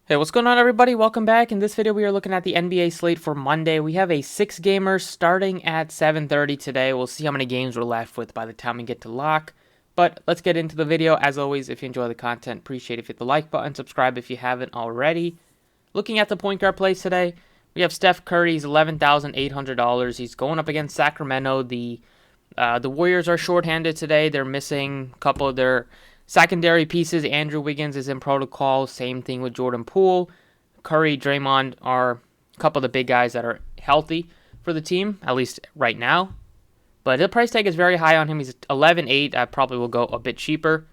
Hey, what's going on, everybody? Welcome back. In this video, we are looking at the NBA slate for Monday. We have a 6-gamer starting at 7:30 today. We'll see how many games we're left with by the time we get to lock. But let's get into the video. As always, if you enjoy the content, appreciate it if you hit the like button, subscribe if you haven't already. Looking at the point guard plays today, we have Steph Curry. He's $11,800. He's going up against Sacramento. The Warriors are shorthanded today. They're missing a couple of their secondary pieces. Andrew Wiggins is in protocol. Same thing with Jordan Poole. Curry, Draymond are a couple of the big guys that are healthy for the team, at least right now. But the price tag is very high on him. He's 11.8. I probably will go a bit cheaper.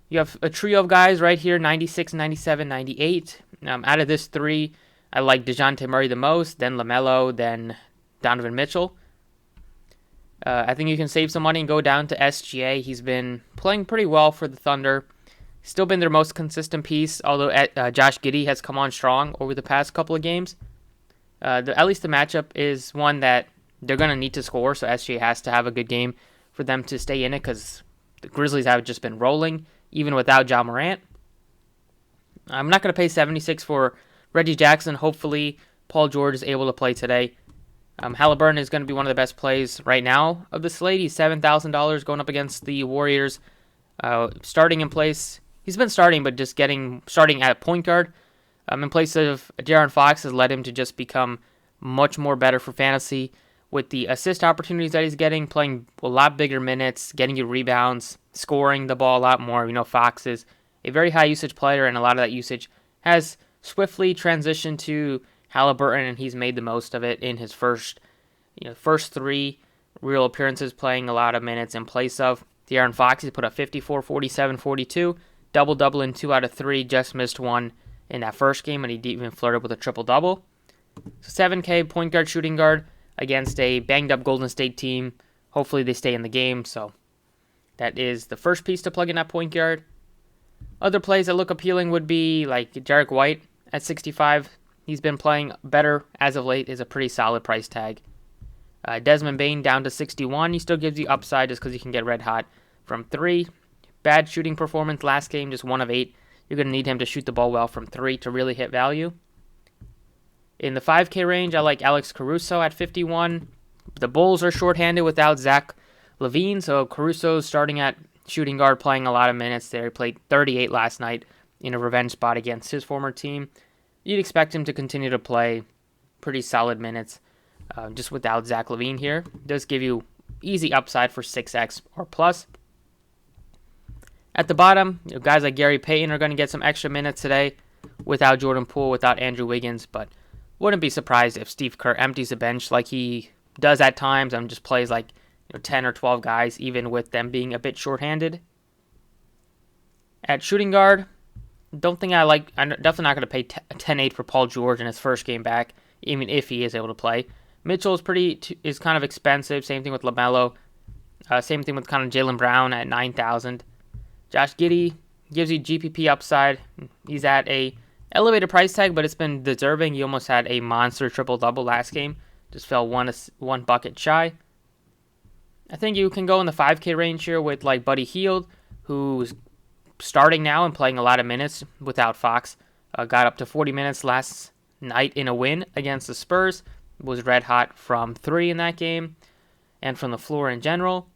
You have a trio of guys right here, 96, 97, 98. Out of this three, I like DeJounte Murray the most, then LaMelo, then Donovan Mitchell. I think you can save some money and go down to SGA. He's been playing pretty well for the Thunder. Still been their most consistent piece, although Josh Giddey has come on strong over the past couple of games. At least the matchup is one that they're going to need to score, so SGA has to have a good game for them to stay in it because the Grizzlies have just been rolling, even without Ja Morant. I'm not going to pay 76 for Reggie Jackson. Hopefully, Paul George is able to play today. Halliburton is going to be one of the best plays right now of the slate. He's $7,000 going up against the Warriors. Starting in place, he's been starting, but just starting at point guard in place of De'Aaron Fox has led him to just become much more better for fantasy with the assist opportunities that he's getting, playing a lot bigger minutes, getting you rebounds, scoring the ball a lot more. We know Fox is a very high usage player, and a lot of that usage has swiftly transitioned to Halliburton, and he's made the most of it in his first three real appearances, playing a lot of minutes in place of De'Aaron Fox. He put up 54, 47, 42, double-double in 2 out of 3, just missed one in that first game, and he even flirted with a triple-double. So 7K point guard, shooting guard against a banged-up Golden State team. Hopefully they stay in the game, so that is the first piece to plug in at point guard. Other plays that look appealing would be like Jarek White at 65. He's been playing better as of late, is a pretty solid price tag. Desmond Bane down to 61. He still gives you upside just because he can get red hot from 3. Bad shooting performance last game, just 1 of 8. You're going to need him to shoot the ball well from 3 to really hit value. In the 5K range, I like Alex Caruso at 51. The Bulls are shorthanded without Zach LaVine, so Caruso's starting at shooting guard, playing a lot of minutes there. He played 38 last night in a revenge spot against his former team. You'd expect him to continue to play pretty solid minutes just without Zach LaVine here. It does give you easy upside for 6x or plus. At the bottom, guys like Gary Payton are going to get some extra minutes today without Jordan Poole, without Andrew Wiggins, but wouldn't be surprised if Steve Kerr empties the bench like he does at times and just plays like 10 or 12 guys, even with them being a bit shorthanded. At shooting guard, I'm definitely not going to pay 10-8 for Paul George in his first game back, even if he is able to play. Mitchell is kind of expensive. Same thing with LaMelo. Same thing with kind of Jaylen Brown at 9,000. Josh Giddey gives you GPP upside. He's at a elevated price tag, but it's been deserving. He almost had a monster triple-double last game. Just fell one bucket shy. I think you can go in the 5K range here with like Buddy Hield, who's starting now and playing a lot of minutes without Fox. Got up to 40 minutes last night in a win against the Spurs. Was red hot from 3 in that game and from the floor in general.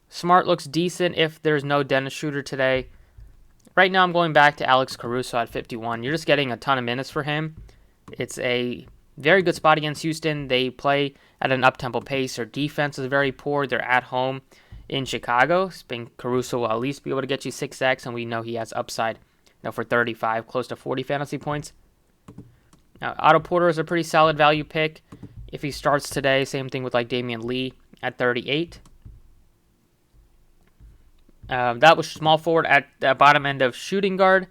Smart looks decent if there's no Dennis Schroeder today. Right now I'm going back to Alex Caruso at 51. You're just getting a ton of minutes for him. It's a very good spot against Houston. They play at an up-tempo pace. Their defense is very poor. They're at home in Chicago. Caruso will at least be able to get you 6x, and we know he has upside for 35, close to 40 fantasy points. Now, Otto Porter is a pretty solid value pick if he starts today. Same thing with like Damian Lee at 38. That was small forward at the bottom end of shooting guard.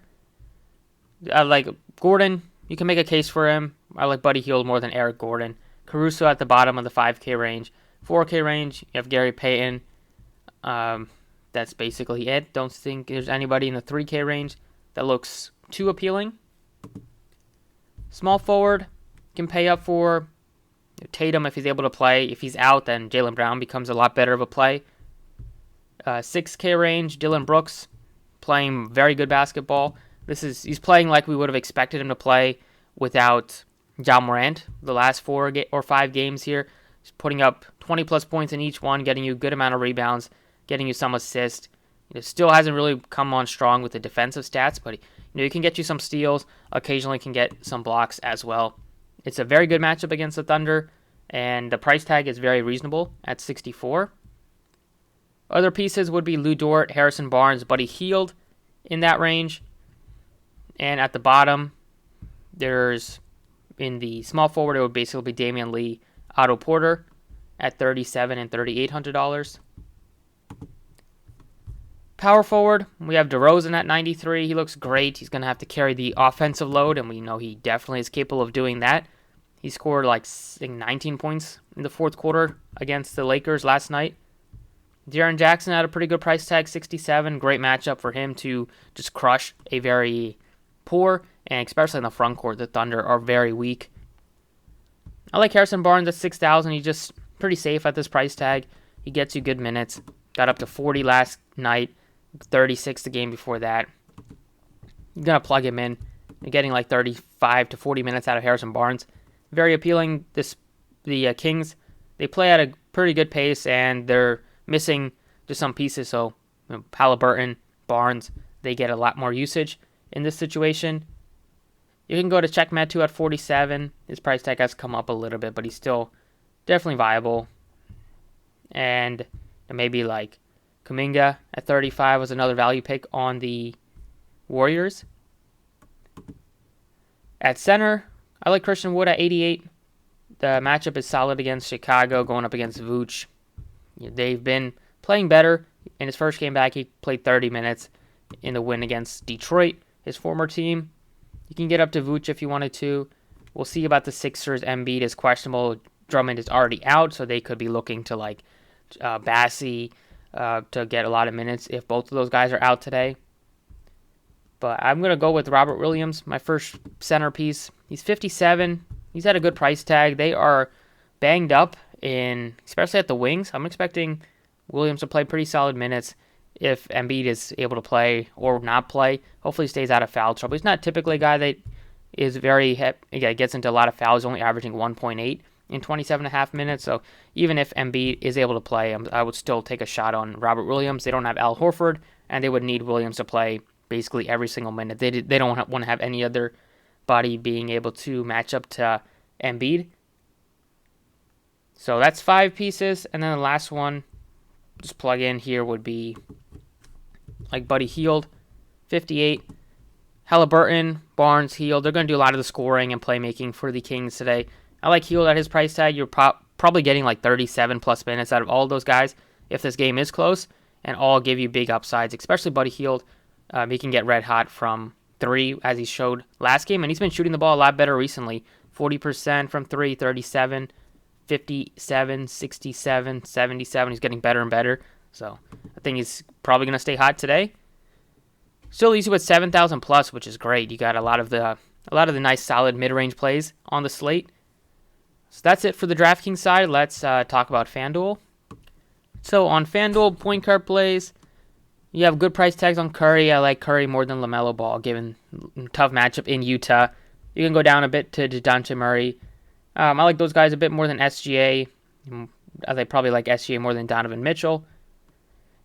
Like Gordon, you can make a case for him. I like Buddy Hield more than Eric Gordon. Caruso at the bottom of the 5K range. 4K range, you have Gary Payton. That's basically it. Don't think there's anybody in the 3K range that looks too appealing. Small forward can pay up for Tatum if he's able to play. If he's out, then Jaylen Brown becomes a lot better of a play. 6K range, Dylan Brooks playing very good basketball. He's playing like we would have expected him to play without Ja Morant the last 4 or 5 games here. He's putting up 20 plus points in each one, getting you a good amount of rebounds, getting you some assists. Still hasn't really come on strong with the defensive stats, but he can get you some steals, occasionally can get some blocks as well. It's a very good matchup against the Thunder, and the price tag is very reasonable at 64. Other pieces would be Lou Dort, Harrison Barnes, Buddy Hield in that range. And at the bottom, there's in the small forward, it would basically be Damian Lee, Otto Porter at $3,700 and $3,800. Power forward, we have DeRozan at 93. He looks great. He's going to have to carry the offensive load, and we know he definitely is capable of doing that. He scored like 19 points in the fourth quarter against the Lakers last night. Jaren Jackson had a pretty good price tag, 67. Great matchup for him to just crush a very poor, and especially in the front court, the Thunder are very weak. I like Harrison Barnes at 6,000. He's just pretty safe at this price tag. He gets you good minutes. Got up to 40 last night, 36 the game before that. You're going to plug him in. You're getting like 35 to 40 minutes out of Harrison Barnes. Very appealing. The Kings, they play at a pretty good pace, and they're missing just some pieces. So Halliburton, Barnes, they get a lot more usage in this situation. You can go to Check Metu at 47. His price tag has come up a little bit, but he's still definitely viable. And maybe like Kuminga at 35 was another value pick on the Warriors. At center, I like Christian Wood at 88. The matchup is solid against Chicago, going up against Vooch. They've been playing better. In his first game back, he played 30 minutes in the win against Detroit, his former team. You can get up to Vooch if you wanted to. We'll see about the Sixers. Embiid is questionable. Drummond is already out, so they could be looking to like Bassey to get a lot of minutes if both of those guys are out today. But I'm going to go with Robert Williams, my first centerpiece. He's 57. He's at a good price tag. They are banged up, especially at the wings. I'm expecting Williams to play pretty solid minutes if Embiid is able to play or not play. Hopefully he stays out of foul trouble. He's not typically a guy that is gets into a lot of fouls, only averaging 1.8 in 27.5 minutes. So even if Embiid is able to play, I would still take a shot on Robert Williams. They don't have Al Horford, and they would need Williams to play basically every single minute. They don't want to have any other body being able to match up to Embiid. So that's 5 pieces, and then the last one, just plug in here, would be like Buddy Hield, 58. Halliburton, Barnes, Hield, they're going to do a lot of the scoring and playmaking for the Kings today. I like Hield at his price tag. You're probably getting like 37 plus minutes out of all of those guys if this game is close, and all give you big upsides, especially Buddy Hield. He can get red hot from 3, as he showed last game, and he's been shooting the ball a lot better recently. 40% from 3, 37, 57, 67, 77. He's getting better and better. So I think he's probably going to stay hot today. Still easy with 7,000 plus, which is great. You got a lot of the nice solid mid-range plays on the slate. So that's it for the DraftKings side. Let's talk about FanDuel. So on FanDuel, point guard plays, you have good price tags on Curry. I like Curry more than LaMelo Ball, given tough matchup in Utah. You can go down a bit to DeJounte Murray. I like those guys a bit more than SGA. I probably like SGA more than Donovan Mitchell.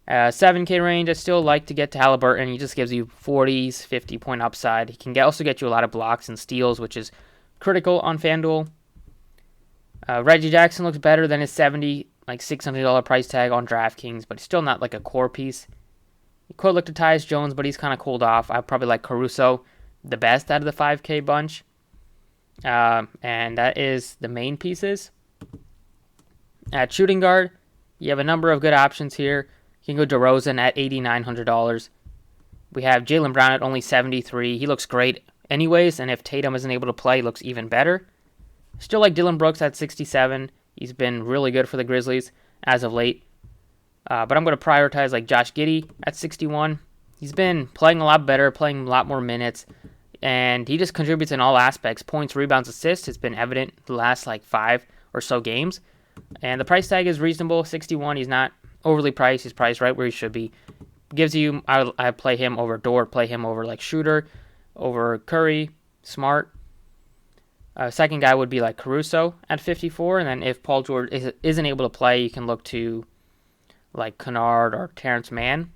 7K range, I still like to get to Halliburton. He just gives you 40s, 50-point upside. He can also get you a lot of blocks and steals, which is critical on FanDuel. Reggie Jackson looks better than his $600 price tag on DraftKings, but he's still not like a core piece. You could look to Tyus Jones, but he's kind of cooled off. I probably like Caruso the best out of the 5K bunch. And that is the main pieces. At shooting guard, you have a number of good options here. You can go DeRozan at $8,900. We have Jaylen Brown at only $73. He looks great anyways, and if Tatum isn't able to play, he looks even better. Still like Dylan Brooks at $67. He's been really good for the Grizzlies as of late. But I'm going to prioritize like Josh Giddey at $61. He's been playing a lot better, playing a lot more minutes, and he just contributes in all aspects. Points, rebounds, assists has been evident the last 5 or so games. And the price tag is reasonable, $61. He's not overly priced. He's priced right where he should be. Gives you, I play him over Dort, play him over Shooter. over Curry, Smart. Second guy would be like Caruso at 54, and then if Paul George isn't able to play, you can look to like Kennard or Terrence Mann.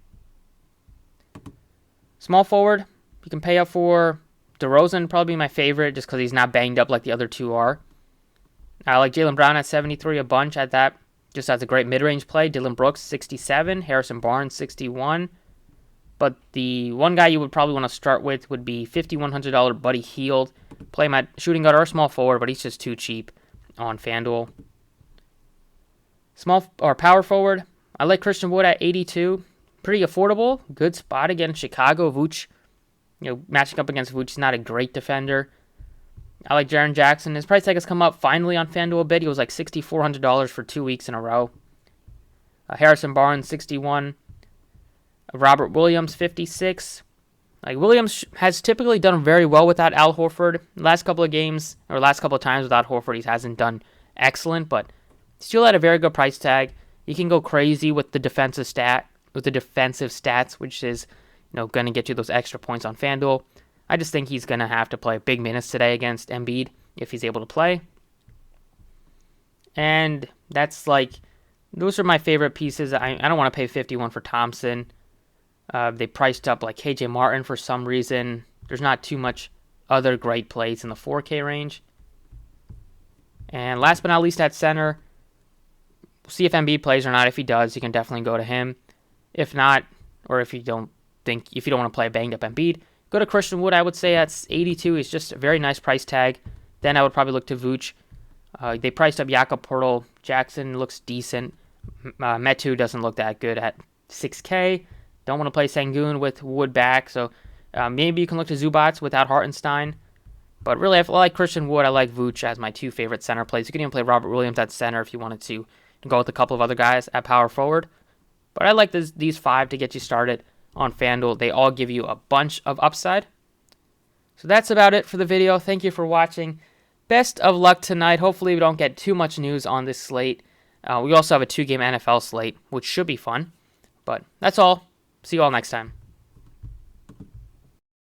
Small forward, you can pay up for DeRozan, probably my favorite, just because he's not banged up like the other two are. I like Jaylen Brown at 73 a bunch at that, just as a great mid-range play. Dylan Brooks, 67. Harrison Barnes, 61. But the one guy you would probably want to start with would be $5,100 Buddy Hield. Play him at shooting guard or small forward, but he's just too cheap on FanDuel. Small or power forward, I like Christian Wood at 82. Pretty affordable. Good spot against Chicago. Vooch, matching up against Vooch, he's not a great defender. I like Jaren Jackson. His price tag has come up finally on FanDuel a bit. He was like $6,400 for 2 weeks in a row. Harrison Barnes, 61. Robert Williams, 56. Like Williams has typically done very well without Al Horford. Last couple of games, or last couple of times without Horford, he hasn't done excellent, but still at a very good price tag. You can go crazy with the defensive stats, which is going to get you those extra points on FanDuel. I just think he's going to have to play big minutes today against Embiid if he's able to play. And that's those are my favorite pieces. I don't want to pay 51 for Thompson. They priced up like KJ Martin for some reason. There's not too much other great plays in the 4K range. And last but not least at center, we'll see if Embiid plays or not. If he does, you can definitely go to him. If not, or if you don't want to play a banged up Embiid, go to Christian Wood. I would say at 82 is just a very nice price tag. Then I would probably look to Vooch. They priced up Jakob Poeltl. Jackson looks decent. Metu doesn't look that good at 6K. Don't want to play Sengun with Wood back, so maybe you can look to Zubats without Hartenstein. But really, I like Christian Wood. I like Vooch as my two favorite center plays. You can even play Robert Williams at center if you wanted to, and go with a couple of other guys at power forward. But I like these five to get you started on FanDuel. They all give you a bunch of upside. So that's about it for the video. Thank you for watching. Best of luck tonight. Hopefully we don't get too much news on this slate. We also have a 2-game NFL slate, which should be fun. But that's all. See you all next time.